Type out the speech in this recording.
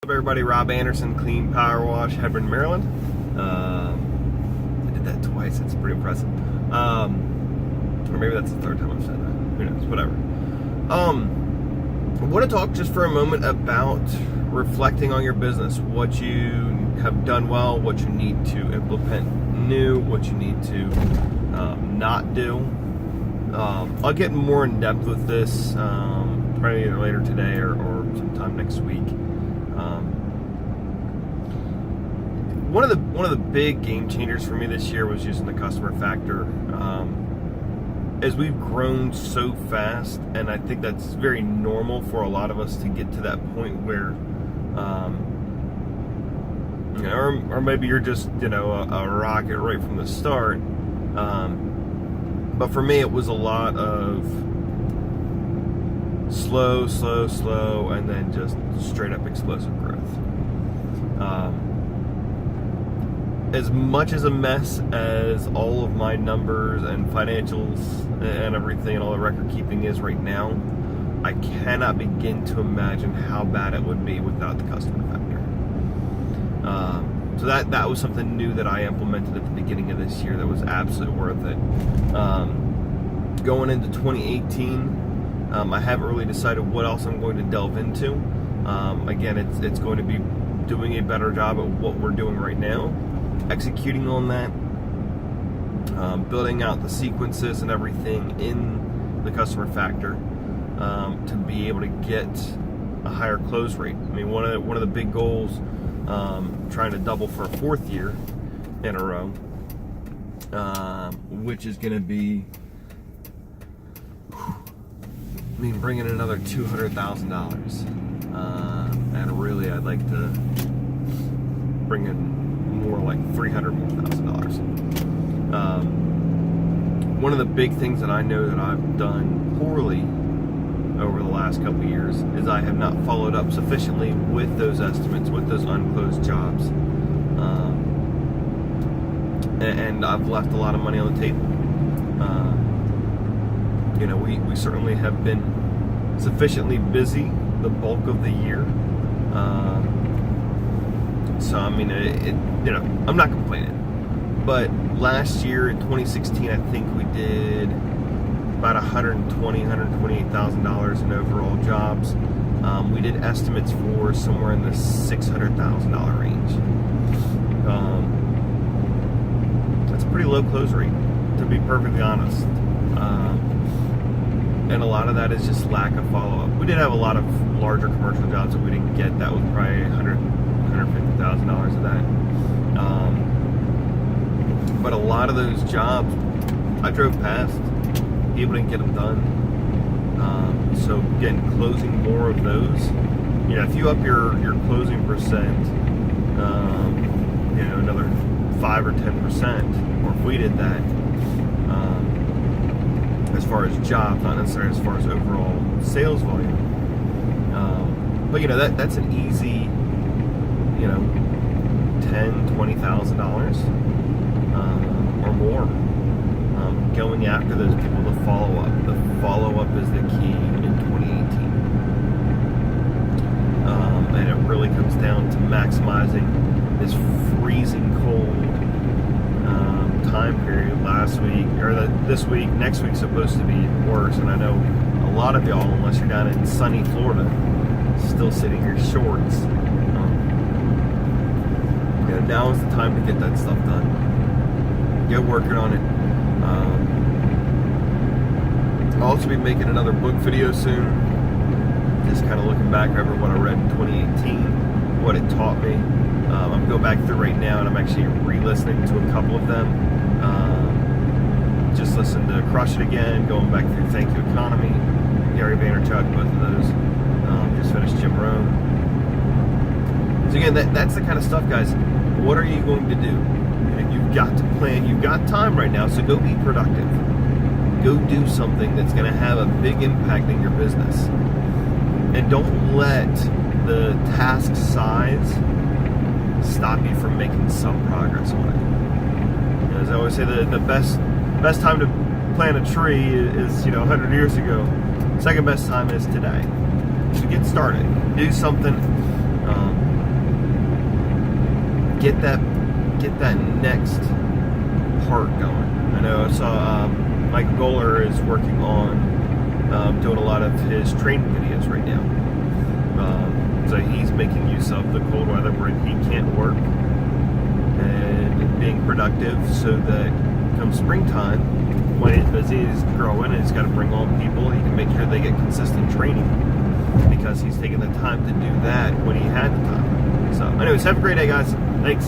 What's up, everybody? Rob Anderson, Clean Power Wash, Hebron, Maryland. I did that twice. It's pretty impressive. Or maybe that's the third time I've said that. Who knows? Whatever. I want to talk just for a moment about reflecting on your business, what you have done well, what you need to implement new, what you need to not do. I'll get more in depth with this probably either later today or sometime next week. One of the big game changers for me this year was using the customer factor. As we've grown so fast, and I think that's very normal for a lot of us to get to that point where, or maybe you're just a rocket right from the start. But for me, it was a lot of slow, and then just straight up explosive growth. As much as a mess as all of my numbers and financials and everything and all the record keeping is right now, I cannot begin to imagine how bad it would be without the customer factor. So that was something new that I implemented at the beginning of this year that was absolutely worth it. Going into 2018, I haven't really decided what else I'm going to delve into. Again, it's going to be doing a better job at what we're doing right now, executing on that, building out the sequences and everything in the customer factor to be able to get a higher close rate. I mean, one of the big goals, trying to double for a fourth year in a row, which is going to be, bringing in another $200,000, and really I'd like to bring in more like $300,000. One of the big things that I know that I've done poorly over the last couple of years is I have not followed up sufficiently with those estimates, with those unclosed jobs, and I've left a lot of money on the table. We certainly have been sufficiently busy the bulk of the year. So I mean, I'm not complaining. But last year in 2016, I think we did about $128,000 in overall jobs. We did estimates for somewhere in the $600,000 range. That's a pretty low close rate, to be perfectly honest. And a lot of that is just lack of follow-up. We did have a lot of larger commercial jobs that we didn't get. That was probably $150,000 of that. But a lot of those jobs, I drove past. People didn't get them done. So again, closing more of those. If you up your closing percent, another 5 or 10%, or if we did that, as far as jobs, not necessarily as far as overall sales volume. But that's an easy, $10,000-$20,000 or more. Going after those people, the follow-up. The follow-up is the key in 2018. And it really comes down to maximizing this freezing cold time period last week, or this week. Next week's supposed to be worse, and I know a lot of y'all, unless you're down in sunny Florida, still sitting in your shorts. Now is the time to get that stuff done. Get working on it. I'll also be making another book video soon, just kind of looking back over what I read in 2018, what it taught me. I'm going back through right now, and I'm actually re-listening to a couple of them. Just listened to Crush It again, going back through Thank You Economy, Gary Vaynerchuk, both of those. Just finished Jim Rohn. So again, that's the kind of stuff, guys. What are you going to do? You've got to plan. You've got time right now, so go be productive. Go do something that's going to have a big impact in your business. And don't let the task size stop you from making some progress on it. As I always say, the best time to plant a tree is 100 years ago. Second best time is today. So get started. Do something. get that next part going. I know I saw Mike Goller is working on doing a lot of his training videos right now. So he's making use of the cold weather where he can't work and being productive, so that come springtime, when his busy is growing and he's got to bring on people, he can make sure they get consistent training, because he's taking the time to do that when he had the time. So anyways, have a great day, guys. Thanks.